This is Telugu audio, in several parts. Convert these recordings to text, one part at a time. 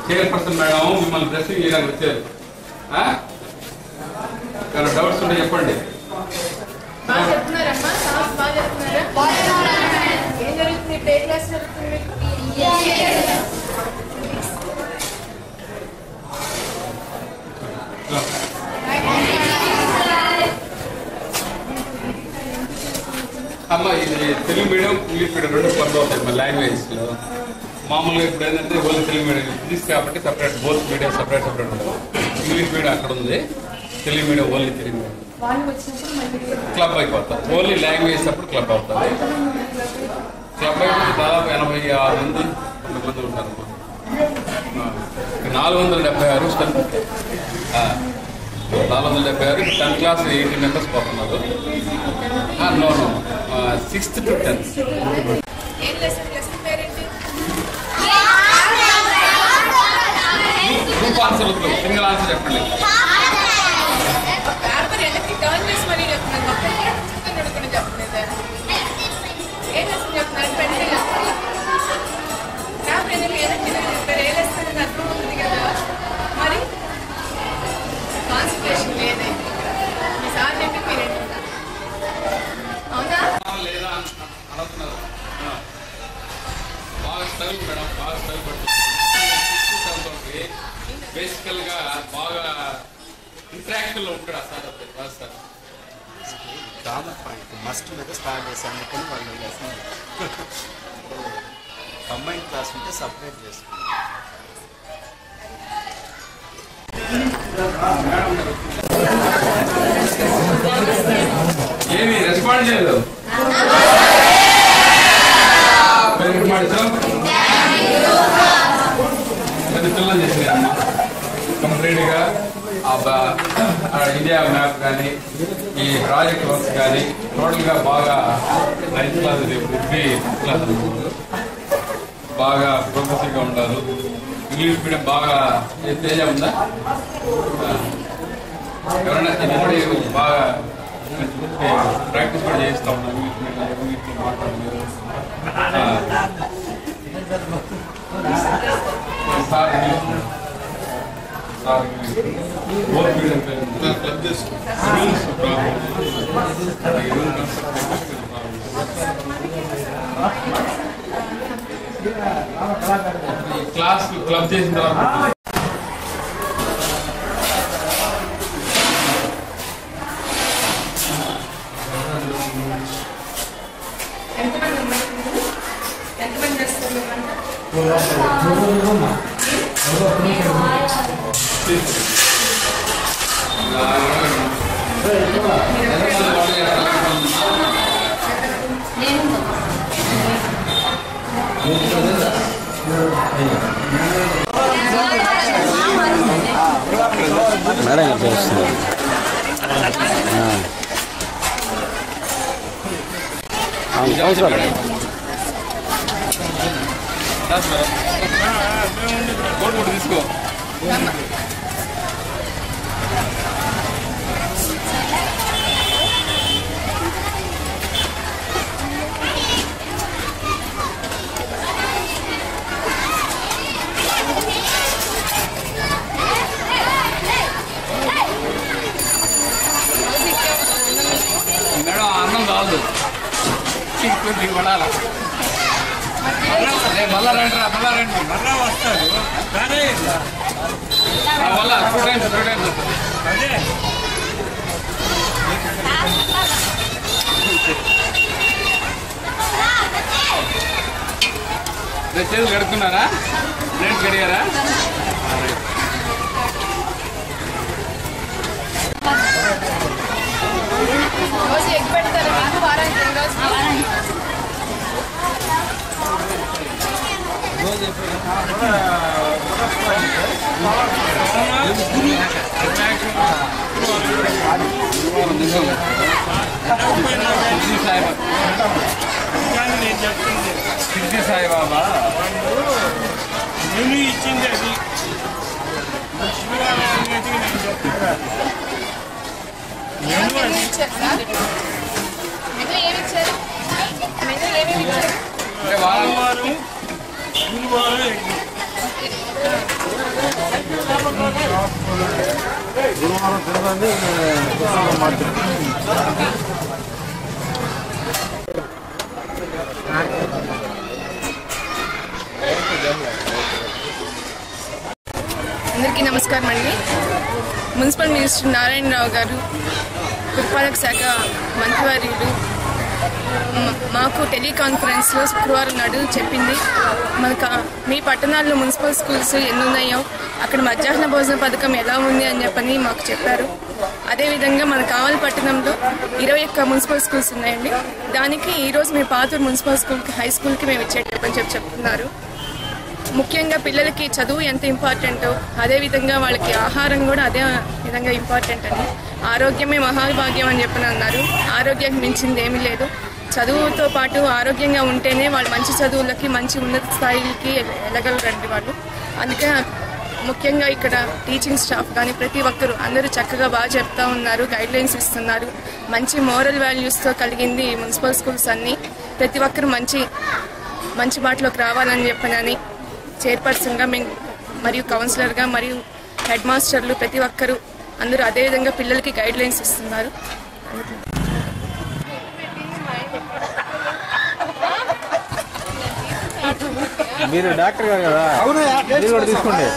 చైర్పర్సన్ మేడం మిమ్మల్ని డ్రెస్సింగ్ చేయడానికి వచ్చారు. డౌట్స్ ఉంటే చెప్పండి. అమ్మ ఇది తెలుగు మీడియం ఇంగ్లీష్ మీడియం రెండు పనులు అవుతాయి మా లాంగ్వేజ్లో. మామూలుగా ఇప్పుడు ఏంటంటే ఓన్లీ తెలుగు మీడియం ఇంగ్లీష్ కాబట్టి సపరేట్ బోత్ మీడియం సపరేట్ ఉంటుంది. ఇంగ్లీష్ మీడియం అక్కడ ఉంది, Telugu medium only Telugu medium. Club అయిపోతారు. ఓన్లీ లాంగ్వేజ్ అప్పుడు క్లబ్ అవుతుంది. క్లబ్ అయిపోతే దాదాపు 86 మంది 9 మంది ఉంటారు. 476 స్ట్రెంత్ 476. 10th క్లాస్ 80 మెంబర్స్ పోతున్నారు. No 6th to 10th. Group answer వద్దు, సింగిల్ ఆన్సర్ చెప్పండి. లేదా అడుగుతున్నారు. బాగా స్టైల్ మేడం, బాగా స్టైల్ పడుతుంది. బేసికల్ గా బాగా ఇంటరాక్టివ్ లో ఉంటాడు సార్. కామన్ పాయింట్ మస్ట్ మీద స్టార్ట్ చేశాను కానీ వాళ్ళు కంబైన్ క్లాస్ ఉంటే సపరేట్ చేసుకున్నాం. ఏమి రెస్పాండ్ చేయలేదు. పిల్లలు చేసినాయమ్మా కంప్లీట్గా ఇండియా మ్యాప్ కానీ ఈ ప్రాజెక్ట్ వర్క్స్ కానీ టోటల్గా బాగా 9th క్లాస్ క్లాస్ బాగా ప్రోగ్రెసివ్గా ఉంటారు. ఇంగ్లీష్ మీడియం బాగా తేజ ఉందా? ఎవరైనా ఇది బాగా ప్రాక్టీస్ కూడా చేస్తూ ఉన్నాం. ఇంగ్లీష్ మీడియం మాట్లాడలేదు sir. Both medium club class club చేసిన తర్వాత మేడం గారు తెలుస్తుంది. తీసుకో. మేడం అన్నం కాదు పడాలా. మళ్ళా రండి మళ్ళా వస్తారు మళ్ళా 2 times చేతులు కడుక్కున్నారా? ప్లేట్ కడిగారా? సిద్ధి సాయిబాబా నేను ఇచ్చింది అది వారం గురువారం అందరికీ నమస్కారం అండి. మున్సిపల్ మినిస్టర్ నారాయణరావు గారు, పురపాలక శాఖ మంత్రివర్యులు మాకు టెలికాన్ఫరెన్స్లో శుక్రవారం నాడు చెప్పింది, మనకు మీ పట్టణాల్లో మున్సిపల్ స్కూల్స్ ఎన్ని ఉన్నాయో అక్కడ మధ్యాహ్న భోజన పథకం ఎలా ఉంది అని చెప్పని మాకు చెప్పారు. అదేవిధంగా మన కావలి పట్టణంలో 21 మున్సిపల్ స్కూల్స్ ఉన్నాయండి. దానికి ఈరోజు మీ పాతూరు మున్సిపల్ స్కూల్కి, హై స్కూల్కి మేము ఇచ్చేటప్పని చెప్తున్నారు. ముఖ్యంగా పిల్లలకి చదువు ఎంత ఇంపార్టెంటో అదేవిధంగా వాళ్ళకి ఆహారం కూడా అదే విధంగా ఇంపార్టెంట్ అని, ఆరోగ్యమే మహాభాగ్యం అని చెప్పని అన్నారు. ఆరోగ్యానికి మించింది ఏమీ లేదు. చదువుతో పాటు ఆరోగ్యంగా ఉంటేనే వాళ్ళు మంచి చదువులకి, మంచి ఉన్నత స్థాయిలకి వెళ్ళగలరండి వాళ్ళు. అందుకే ముఖ్యంగా ఇక్కడ టీచింగ్ స్టాఫ్ కానీ ప్రతి ఒక్కరు అందరూ చక్కగా బాగా చెప్తా ఉన్నారు, గైడ్లైన్స్ ఇస్తున్నారు. మంచి మోరల్ వాల్యూస్తో కలిగింది ఈ మున్సిపల్ స్కూల్స్ అన్నీ. ప్రతి ఒక్కరు మంచి బాటలోకి రావాలని చెప్పనని చైర్పర్సన్గా మేము మరియు కౌన్సిలర్గా మరియు హెడ్ మాస్టర్లు ప్రతి ఒక్కరు అందరూ అదేవిధంగా పిల్లలకి గైడ్లైన్స్ ఇస్తున్నారు. మీరు డాక్టర్ గారు కదా, మీరు కూడా తీసుకోండి.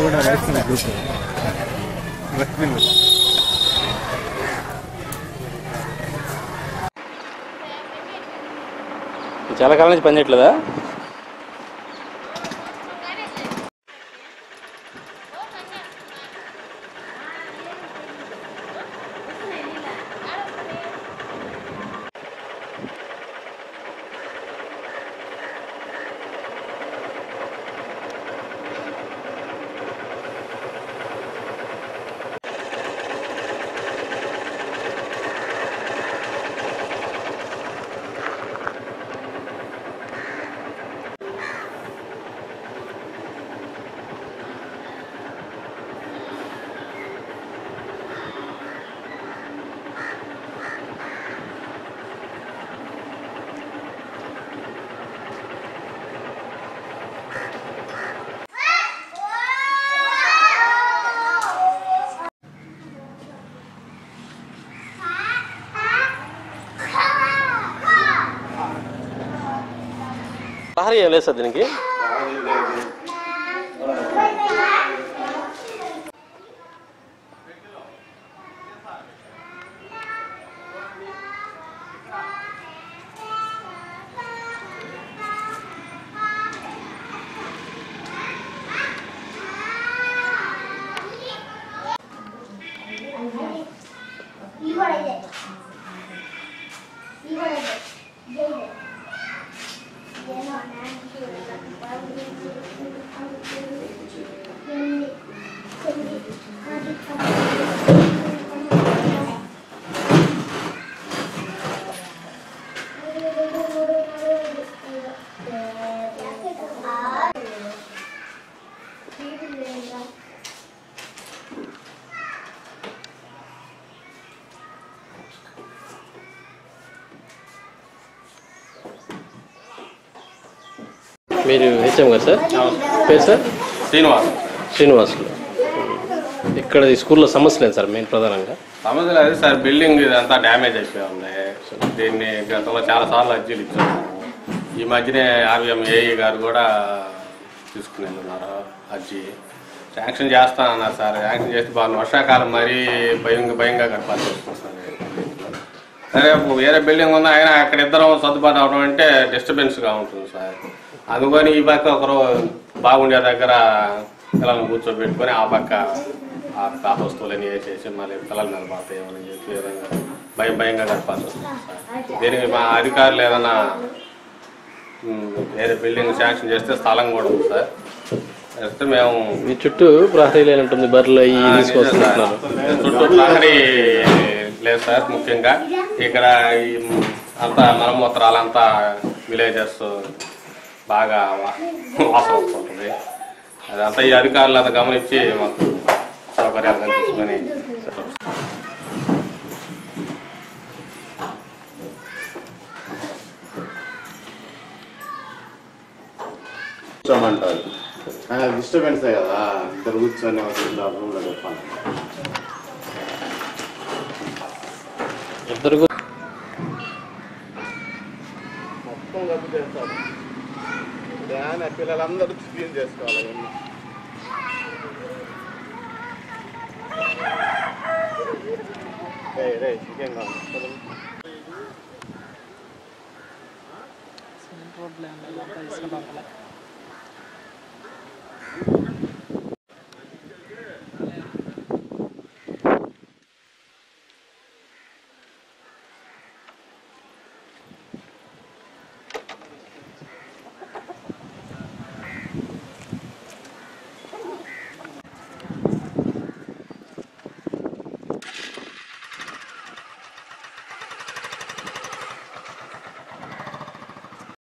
కూడా రైస్ గ్రూప్ చాలా కాలం నుంచి పనిచేయట్లేదా? ప్రహరీ ఏం లేదు సార్ దీనికి. మీరు హెచ్ఎం గారు సార్? పేరు సార్? శ్రీనివాసులు. ఇక్కడ ఈ స్కూల్లో సమస్యలు ఏంటి సార్ మెయిన్ ప్రధానంగా? సమస్యలు అదే సార్, బిల్డింగ్ ఇదంతా డ్యామేజ్ అయిపోయి ఉంది. దీన్ని గతంలో చాలాసార్లు అర్జీలు ఇచ్చాము. ఈ మధ్యనే ఆర్వీఎం ఏఈ గారు కూడా తీసుకుని ఉన్నారు అర్జీ. శాంక్షన్ చేస్తా అన్నారు సార్. శాంక్షన్ చేస్తే బాగుంది. వర్షాకాలం మరీ భయంగా గడపాల్సి వస్తుంది సార్. సరే వేరే బిల్డింగ్ ఉందా, అయినా అక్కడ ఇద్దరం సర్దుబాటు అవడం అంటే డిస్టర్బెన్స్గా ఉంటుంది సార్. అందుకని ఈ పక్క ఒకరు బాగుండే దగ్గర పిల్లల్ని కూర్చోబెట్టుకొని ఆ పక్క ఆ పాత వస్తువులని వేసేసి మళ్ళీ పిల్లల మీద పడతాయేమని చెప్పి విధంగా భయంగా గడపాల్సి వస్తుంది సార్. దీనికి మా అధికారులు ఏదైనా వేరే బిల్డింగ్ శాంక్షన్ చేస్తే స్థలం కూడా ఉంది సార్. చేస్తే మేము మీ చుట్టూ ప్రహరీ లేనంటుంది, బర్రెలు తీసుకొస్తున్నారు. చుట్టూ ప్రహరీ లేదు సార్. ముఖ్యంగా ఇక్కడ ఈ అంతా మలమూత్రాలంతా విలేజెస్ బాగా వాసన వస్తుంటుంది. అదంతా ఈ అధికారులు అంతా గమనించి మాకు సౌకర్యాలు కల్పించుకొని కూర్చోమంటారు. డిస్టర్బెన్స్ కదా, ఇద్దరు కూర్చొని రూమ్లో చెప్పాలి. ఇద్దరు మొత్తం రద్దు చేస్తారు. పిల్లలందరూ క్లీన్ చేసుకోవాలి. చికెన్ కావాలి.